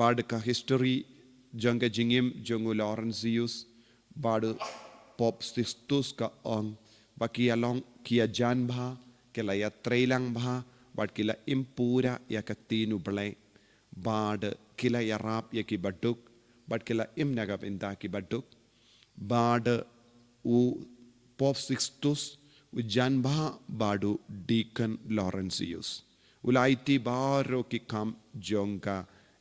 bad ka history jangka jingim jongu Laurentius bad Pop Sixtus ka ong baki along kia jan bha kela ya trailang bha bad kila impura ya kaktinu blay bad kila ya rap ya ki baduk bad kila imnagap inda ki baduk bad u Pop Sixtus u jan bha badu Deacon Laurentius ulaiti baro ki kam jonga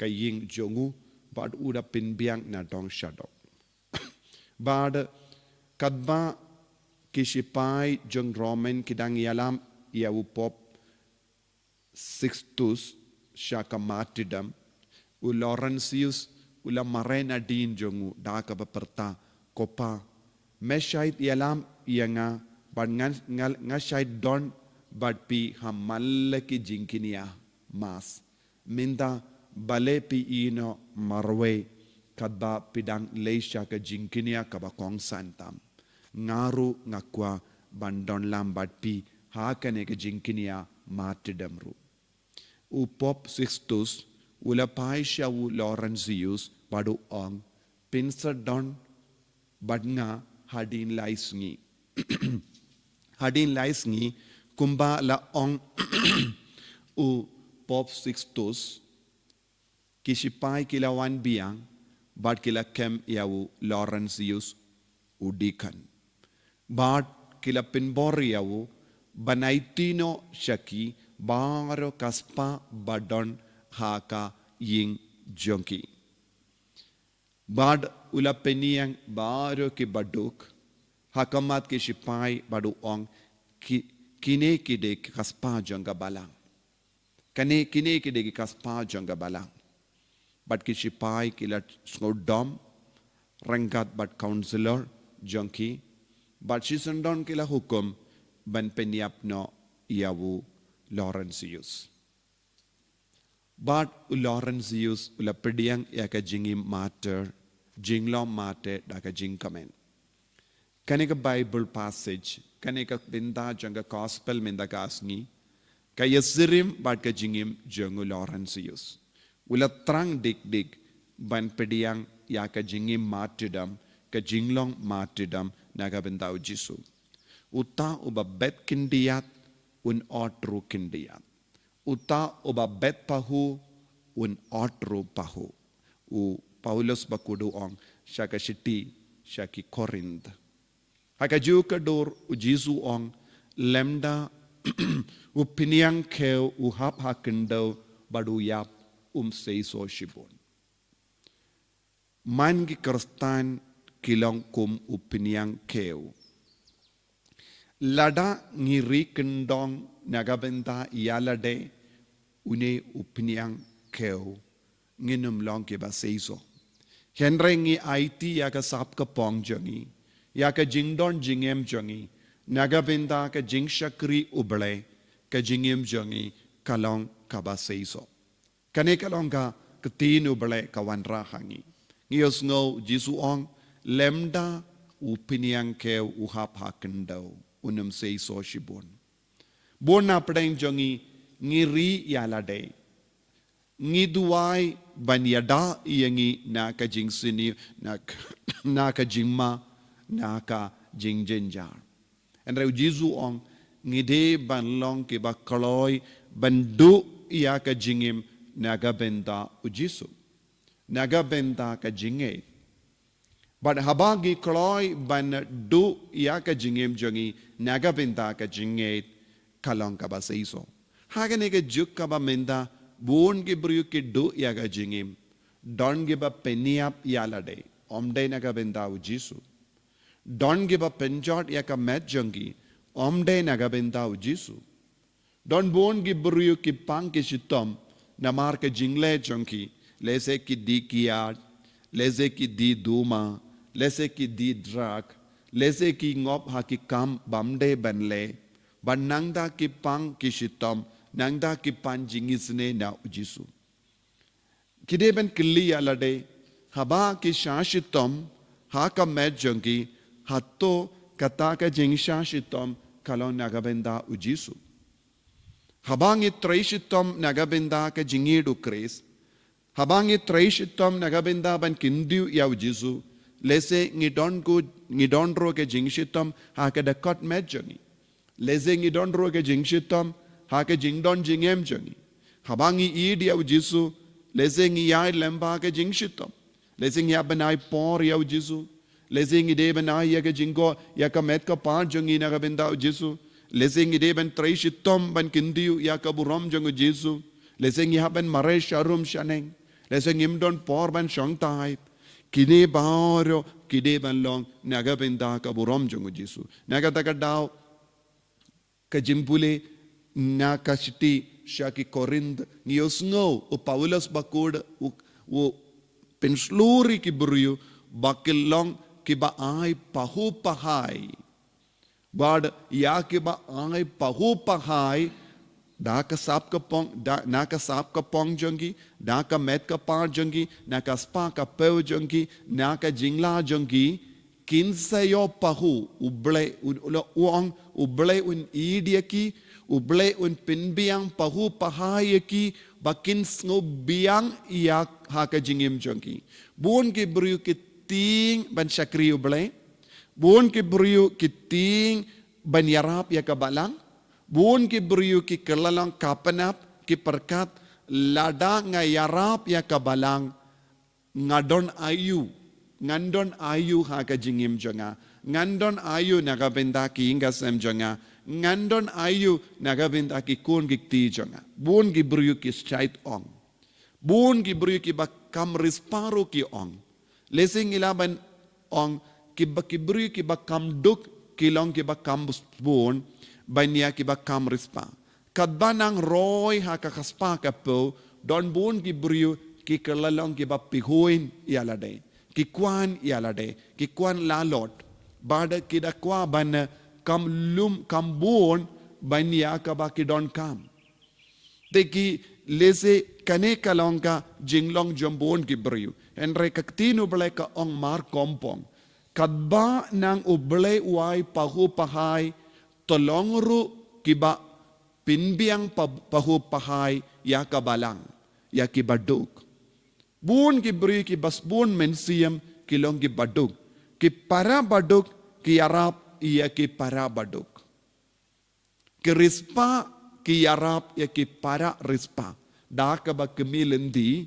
kaying jongu bad uda pinbiang na dong shadok bad kadba kishipai jong Roman kidang yalam ya u Pop Sixtus shaka martyrdom u Laurentius ula marena din jongu daka baperta kopa meshait yalam yanga bad ngashait don bad pi hamallaki jinkinia mas minda bale pi ino marwe kadba pidang leisha ka jinkinia kaba kong santam ngaru ngakwa bandon lambat pi hakane ka jinkinia martyrdom ru u Pop Sixtus ula paisha u Laurentius badu ong pinsa don badnga hadin laisngi hadin laisngi kumba la ong u Pop Sixtus kishipai kila wan biang bad kila kem yau Laurentius u Deacon bad kila pinbor yau banaitino shaki baro kaspa badon haka ying jonki bad ula peniyang baro ki baduk hakamat ki shipai badu ong kine kide kaspa jonga balang kine kide kaspa jonga balang bad ki shipai kila snodom rangat bad counselor jonki bad shisandon kila hukum ban penyapno yawu Laurentius bad Laurentius ula pediang yaka jingim matter jinglom mate daka jingkamen kaneka Bible passage kaneka binda janga gospel minda kasngi kaya sirim bad ka jingim jongu Laurentius ula trang dik ban pediang yaka jingim martyrdom ka jinglong martyrdom naga binda ujisu uta uba bet kindiyat un otru kindiyat uta uba bet pahu un otru pahu u Paulus bakudu ong shaka shiti shaki Corinth haka juka dor u Jisu ong lemda u piniang keu u hap hakendo badu yap seiso shibon mangi kristan kilong kum u piniang keu lada ngiri kendong nagabenta yalade une u piniang keu nginum long ke ba seiso henrengi IT yaka sap ka pong jongi yaka jingdon jingem jongi nagabinda ka jingshakri uble ka jingem jongi kalong kaba seiso kane kalong ka katin uble kawanra hangi ngiyos ngo Jisu ong lemda upiniang ke uhap hakendo unum seiso shibon bona pdeng jongi ngiri yalade ngiduai banyada yangi naka jingsini naka jingma naka jingjenjar andre Jisu ong ngide banlong ke bakloi bandu yaka jingim naga benda ujisu naga benda ka jinge but habagi kloi ban du yaka jingim jongi naga benda ka jinge kalong ka basaiso hagane ke juk ka ba menda bon ge bru ke do yaga jingim don ge ba peniap yalade omde naga benda ujisu don ge ba penjot yaka met jongi omde naga benda ujisu don bon ge bru ke pang ke shitom namar ke jingle jongi lese ki di kiat lese ki di duma lese ki di drak lese ki ngop ha ki kam bamde banle ban nangda ki pang ki shitom nangda ki pan jingisne na ujisu kide ben killi alade haba ki shashitom ha ka met jongi hatto kata ka jing shashitom kalon nagabenda ujisu habangi traishitom nagabenda ka jingidu kres Habang itraishitom nagabenda ban kindiu yaw Jesu. Lese ngidon ro ke jingshitom ha ke dakot medjongi. Lese ngidon ro ke jingshitom ha ke jingdon jingem jongi. Habang iid yaw Jesu. Lese ngiyay lemba ke jingshitom. Lese ngiyabanay por yaw Jesu. Lese ngide banay ya ke jinggo ya ka met ka pa jongi nagabenda Jesu. Lese ngide ban traishitom ban kindiu ya ka burom jongo Jesu. Lese ngiyaban mare sharum shaneng. Lese ngimdon por ban shong tait. Kine baro kide ban long nagabenda ka burom jongo Jesu. Nagataka daw ka jimpule na ka shiti shaki Corinth ngiyosngo o Paulus bakod o pensluri ki buriu bakilong ki ba ay pahu pahay. Bad ya ki ba ay pahu pahay. Daka sap ka pong jongi, daka met ka pa jongi, naka spa ka peu jongi, naka jingla jongi, kinsayo pahu, uble un idiaki, uble un pinbiang pahu pahayaki, bakin sngo biang iyak haka jingim jongi. Buon ki beriu kiting ban syakri uble, buon ki beriu kiting ban yarap ya kabalang, buon ki beriu ki kelalang kapanap ki perkat lada ngayarap ya kabalang ngandon ayu ha ka jingim jonga ngandon ayu nagabenda ki ingasem jonga ngandon ayu nagabenda ki kun gikti jonga buon ki beriu ki straight on buon ki beriu ki bakam risparu ki on lesing ilaban on ki beriu ki bakam duk kilong ki bakam buon banya ki bakam rispa. Kadbanang roy ha kakaspa ka po, don bun ki beriu ki kelalong ki bapihuin ialade, ki kwan ialade, ki kwan lalot, bada ki dakwa ban kam bun banya ka baki don kam. Teki lese kane kalong ka jinglong jambon ki beriu, enre kaktinu bele ka ong mar kompong, kadba nang uble uai pahu pahai, tolongru kiba pinbiang pahu pahai ya kabalang ya kibaduk. Bun ki beri ki basbun mensiam kilong ki baduk. Ki para baduk ki yarap ya ki para baduk. Ki rispa ki yarap ya ki para rispa. Da kaba kemilendi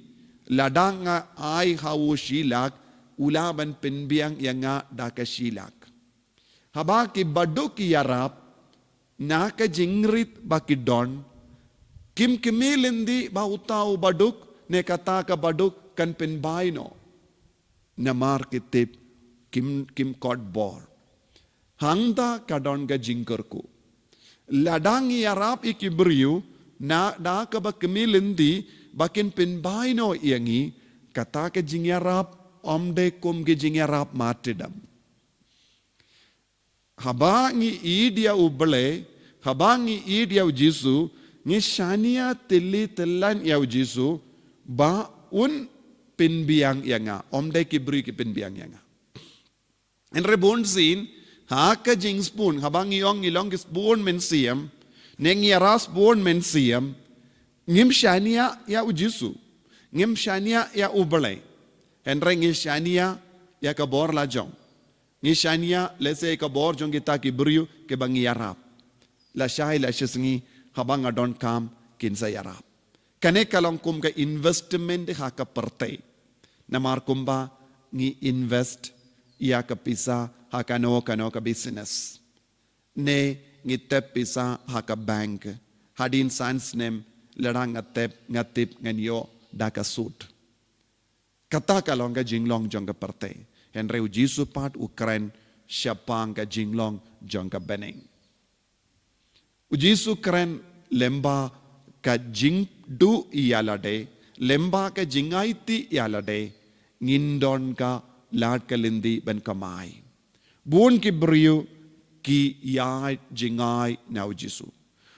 ladanga ay hawu shilak ulaban pinbiang ya nga da ka shilak. Haba ki baduk ki yarap naka jingrit bakidon kim kimilindi ba utaw baduk ne kata ka baduk kan pinbaino namar kitip kim kod bor hangda kadon ga jingkerku ladang yarap ikibriu na da ka ba kimilindi bakin pinbaino yangi kata ka jingyarap omde kum ge jingyarap matidam habangi idia uble habangi idia Jesu ni shania tili telan ya Jesu ba un pinbiang yanga omde kibri ki pinbiang yanga enre bonsin ha ka jing spoon habangi yong ilong spoon mensiam neng yaras spoon mensiam ngim shania ya Jesu ngim shania ya uble enre ngi shania ya ka bor la jong ni shania lese ka bor jong kita ki beriu ke bangi yarap la shai la shisngi habang adon kam kinsa yarap kane kalong kum ka investment ha ka pertai namar kumba ngi invest ya ka pisa ha kano ka business ne ngi tep pisa ha ka bank hadin sans nem ladang ngatip nganyo da ka sud kata kalong ka jinglong jong ka pertai Henry Jesu pat Ukraine siapang ka jinglong jong ka beneng. Jesu kren lemba ka jingdu iyalade, lemba ka jingaiti iyalade, ngindon ka lad kalindi ben kamay. Buon ki beriu ki yai jingay na Jesu.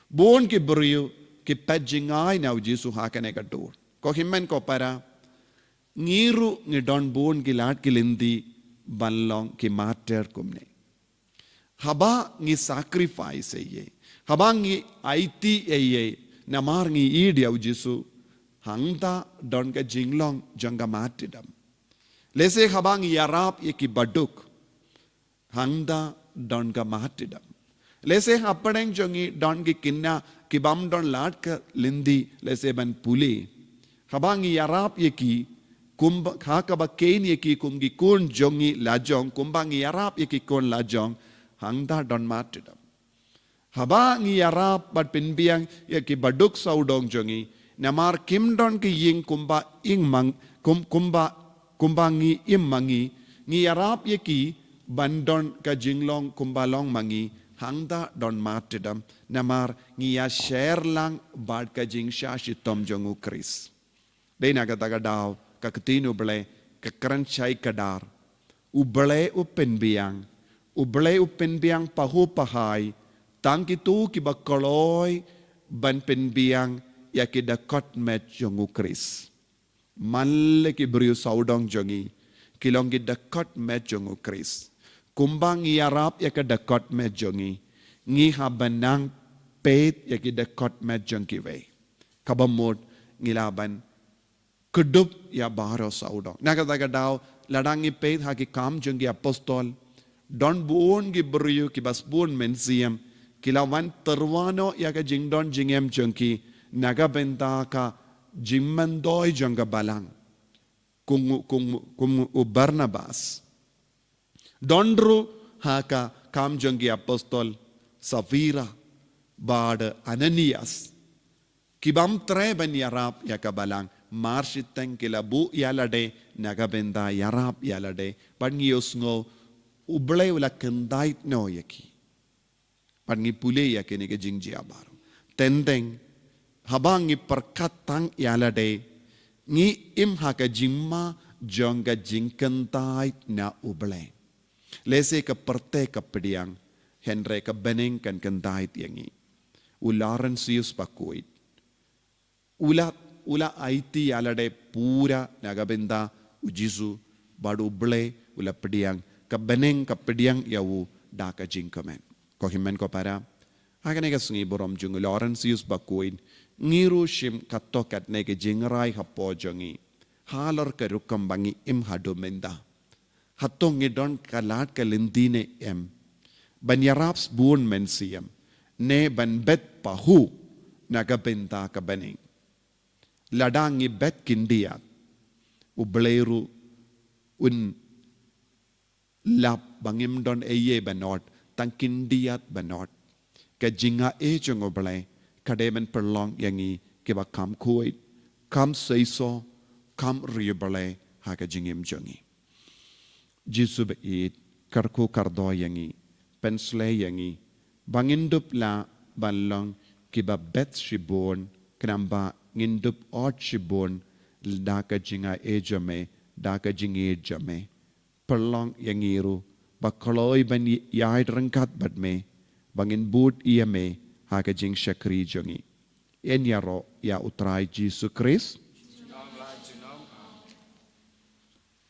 Buon ki beriu ki pet jingay na Jesu hakane ka dur. Ko himen ko para ngiru ngidon buon gilat kilindi banlong ki mater kumne haba ngi sacrifice ye haba ngi IT ye namar ngi idia Jesu hangda don ka jinglong janga matidam lese habang yarap yeki baduk hangda don ka matidam lese hapadeng jongi don ki kinna kibam don lat ka lindi lese ban puli habang yarap yeki kumba khakaba kain yeki kumgi kun jongi lajong kumbang yarap yeki kun lajong hangda don matidam haba ngi yarap bat pinbiang yeki baduk saudong jongi namar kim don ki ying kumba ing mang kumba ngi im mangi ngi yarap yeki bandon ka jinglong kumba long mangi hangda don matidam namar ngi ya share lang bad ka jing shashitom jongu kris dei nagataga daw ka ketinu ble ka kranchai kadar uble upenbiang pahu pahai tangki tu ki bakoloy ban penbiang yaki dakot met jongu kris malle ki brio saudong jongi kilong ki dakot met jongu kris kumbang yarap yaka dakot met jongi ngi habanang pet yaki dakot met jongi we kabamod ngilaban kedup ya baro saudong nagadaga daw ladangi pet haki kam jongi apostol don buon gi brio ki bas buon mensiam kilawan terwano yaga jingdon jingem jongki naga benta ka jingmandoy jonga balang kung Barnabas dondru haka kam jongi apostol Safira bad Ananias kibam tre ben yarap yaka balang marshiteng kilabu yalade naga benta yarap yalade pangiosngo ublay wala kendait no yaki pangi pule yakini ke jingji abaro tendeng habangi perkatang yalade ngi im haka jimma jonga jingkentai na uble lese ka perte ka pediang henre ka beneng kan kentai yangi ularan sius pakuit ula aiti yalade pura nagabenda ujisu badu uble ula pediang ka beneng ka pediang yawu daka jingkamen ko himen ko para agane ka sungi borom jungu Laurentius bakuin ngiru shim katto katne ke jingrai hapo jongi halor ka rukam bangi im hadu menda hatto ngidon kalat ka lindine em ban yaraps buon mensiam ne ban bet pahu naga benta ka bening ladangi bet kindia ubleru un lap bangim don eye banot tangkindiat banot ka jinga e jongo blai kademen perlong yangi kiba kam kuit kam seiso kam ribalai haka jingim jongi jisu beit karku kardo yangi pensle yangi bangindup la banlong kiba bet shibon knamba ngindup ot shibon daka jinga e jame daka jingi jame perlong yangiru bakoloy ban yaid rangkat badme bangin but iame haka jing shakri jongi en yaro ya utrai Jesu Christ